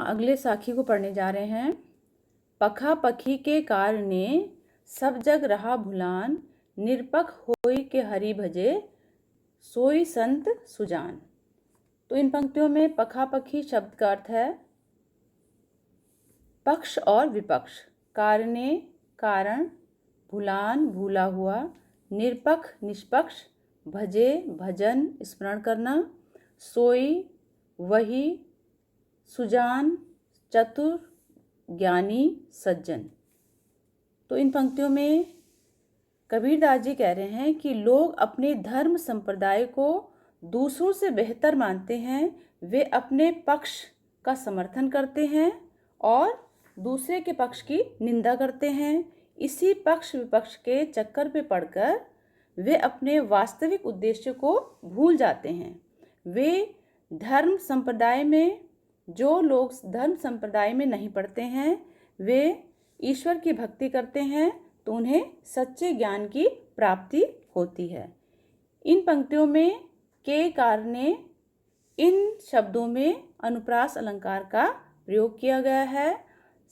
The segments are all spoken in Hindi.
अगले साखी को पढ़ने जा रहे हैं। पखा पखी के कारणे सब जग रहा भुलान, निरपख होई के हरि भजे सोई संत सुजान। तो इन पंक्तियों में पखा पखी शब्द का अर्थ है पक्ष और विपक्ष। कारणे कारण, भुलान भूला हुआ, निरपख निष्पक्ष, भजे भजन स्मरण करना, सोई वही, सुजान चतुर ज्ञानी सज्जन। तो इन पंक्तियों में कबीरदास जी कह रहे हैं कि लोग अपने धर्म संप्रदाय को दूसरों से बेहतर मानते हैं। वे अपने पक्ष का समर्थन करते हैं और दूसरे के पक्ष की निंदा करते हैं। इसी पक्ष विपक्ष के चक्कर में पड़कर वे अपने वास्तविक उद्देश्य को भूल जाते हैं। वे धर्म संप्रदाय में जो लोग धर्म संप्रदाय में नहीं पढ़ते हैं, वे ईश्वर की भक्ति करते हैं तो उन्हें सच्चे ज्ञान की प्राप्ति होती है। इन पंक्तियों में के कारणे इन शब्दों में अनुप्रास अलंकार का प्रयोग किया गया है।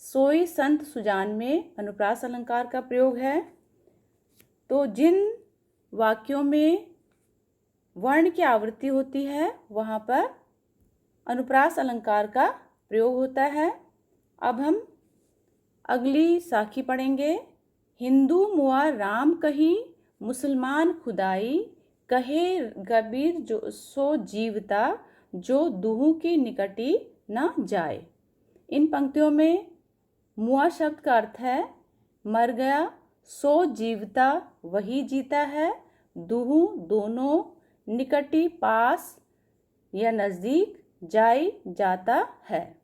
सोई संत सुजान में अनुप्रास अलंकार का प्रयोग है। तो जिन वाक्यों में वर्ण की आवृत्ति होती है वहाँ पर अनुप्रास अलंकार का प्रयोग होता है। अब हम अगली साखी पढ़ेंगे। हिंदू मुआ राम कही, मुसलमान खुदाई, कहे कबीर जो सो जीवता, जो दुहू की निकटी न जाए। इन पंक्तियों में मुआ शब्द का अर्थ है मर गया, सो जीवता वही जीता है, दुहू दोनों, निकटी पास या नज़दीक, जाई जाता है।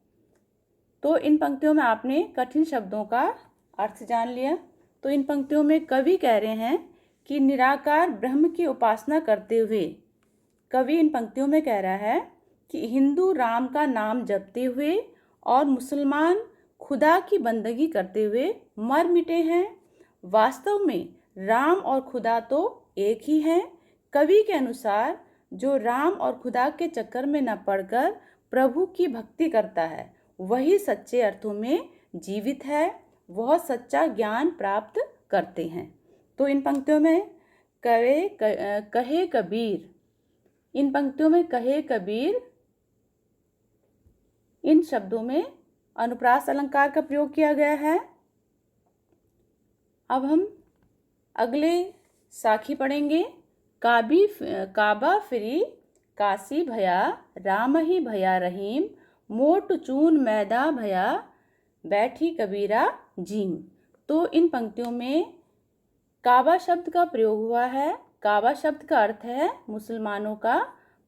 तो इन पंक्तियों में आपने कठिन शब्दों का अर्थ जान लिया। तो इन पंक्तियों में कवि कह रहे हैं कि निराकार ब्रह्म की उपासना करते हुए कवि इन पंक्तियों में कह रहा है कि हिंदू राम का नाम जपते हुए और मुसलमान खुदा की बंदगी करते हुए मर मिटे हैं। वास्तव में राम और खुदा तो एक ही हैं। कवि के अनुसार जो राम और खुदा के चक्कर में न पड़कर प्रभु की भक्ति करता है वही सच्चे अर्थों में जीवित है, वह सच्चा ज्ञान प्राप्त करते हैं। तो इन पंक्तियों में कहे कबीर, इन पंक्तियों में कहे कबीर इन शब्दों में अनुप्रास अलंकार का प्रयोग किया गया है। अब हम अगले साखी पढ़ेंगे। काबा फिरी काशी भया, राम ही भया रहीम, मोट चून मैदा भया, बैठी कबीरा जीम। तो इन पंक्तियों में काबा शब्द का प्रयोग हुआ है। काबा शब्द का अर्थ है मुसलमानों का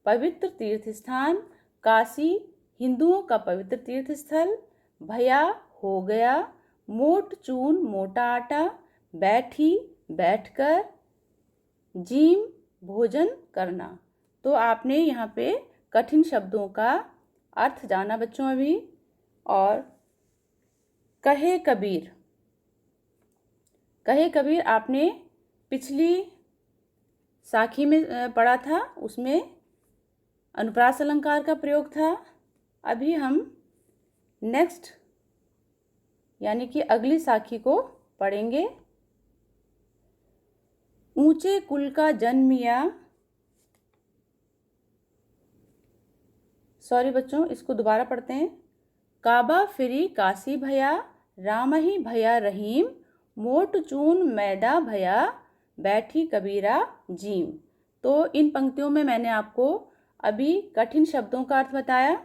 पवित्र तीर्थ स्थान, काशी हिंदुओं का पवित्र तीर्थ स्थल, भया हो गया, मोट चून मोटा आटा, बैठी बैठकर, जीम भोजन करना। तो आपने यहाँ पे कठिन शब्दों का अर्थ जाना बच्चों अभी। और कहे कबीर, कहे कबीर आपने पिछली साखी में पढ़ा था, उसमें अनुप्रास अलंकार का प्रयोग था। अभी हम नेक्स्ट यानी कि अगली साखी को पढ़ेंगे। ऊंचे कुल का जन्मिया, सॉरी बच्चों इसको दोबारा पढ़ते हैं। काबा फिरी काशी भया, राम ही भया रहीम, मोट चून मैदा भया, बैठी कबीरा जीम। तो इन पंक्तियों में मैंने आपको अभी कठिन शब्दों का अर्थ बताया।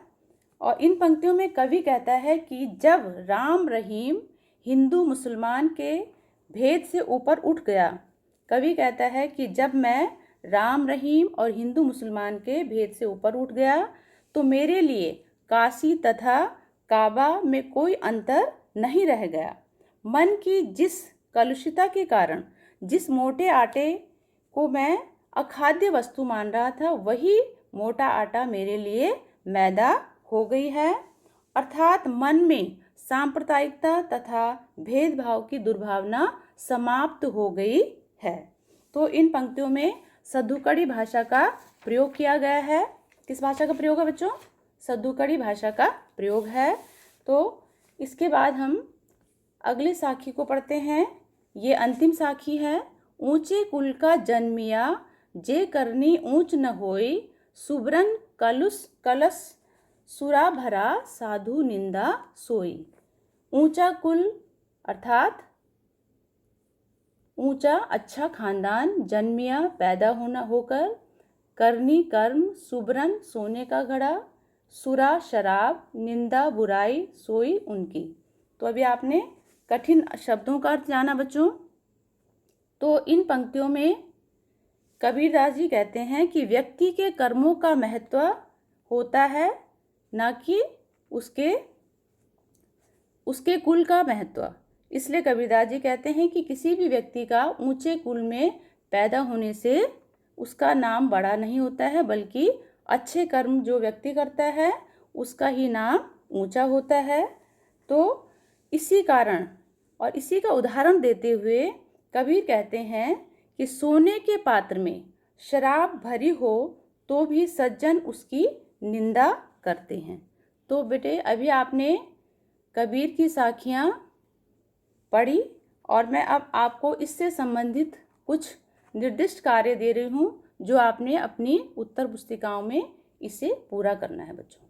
और इन पंक्तियों में कवि कहता है कि जब राम रहीम हिंदू मुसलमान के भेद से ऊपर उठ गया, कवि कहता है कि जब मैं राम रहीम और हिंदू मुसलमान के भेद से ऊपर उठ गया तो मेरे लिए काशी तथा काबा में कोई अंतर नहीं रह गया। मन की जिस कलुषिता के कारण जिस मोटे आटे को मैं अखाद्य वस्तु मान रहा था वही मोटा आटा मेरे लिए मैदा हो गई है। अर्थात मन में सांप्रदायिकता तथा भेदभाव की दुर्भावना समाप्त हो गई है। तो इन पंक्तियों में सद्धुकड़ी भाषा का प्रयोग किया गया है। किस भाषा का प्रयोग है बच्चों? सद्धुकड़ी भाषा का प्रयोग है। तो इसके बाद हम अगली साखी को पढ़ते हैं। ये अंतिम साखी है। ऊंचे कुल का जन्मिया, जे करनी ऊंच न होई, सुब्रन कलश सुरा भरा, साधु निंदा सोई। ऊंचा कुल अर्थात ऊंचा अच्छा खानदान, जन्मिया पैदा होकर, करनी कर्म, सुब्रन सोने का घड़ा, सुरा शराब, निंदा बुराई, सोई उनकी। तो अभी आपने कठिन शब्दों का अर्थ जाना बच्चों। तो इन पंक्तियों में कबीरदास जी कहते हैं कि व्यक्ति के कर्मों का महत्व होता है, ना कि उसके कुल का महत्व। इसलिए कबीरदास जी कहते हैं कि किसी भी व्यक्ति का ऊंचे कुल में पैदा होने से उसका नाम बड़ा नहीं होता है, बल्कि अच्छे कर्म जो व्यक्ति करता है उसका ही नाम ऊंचा होता है। तो इसी कारण और इसी का उदाहरण देते हुए कबीर कहते हैं कि सोने के पात्र में शराब भरी हो तो भी सज्जन उसकी निंदा करते हैं। तो बेटे अभी आपने कबीर की साखियाँ पढ़ी और मैं अब आपको इससे संबंधित कुछ निर्दिष्ट कार्य दे रही हूँ जो आपने अपनी उत्तर पुस्तिकाओं में इसे पूरा करना है बच्चों।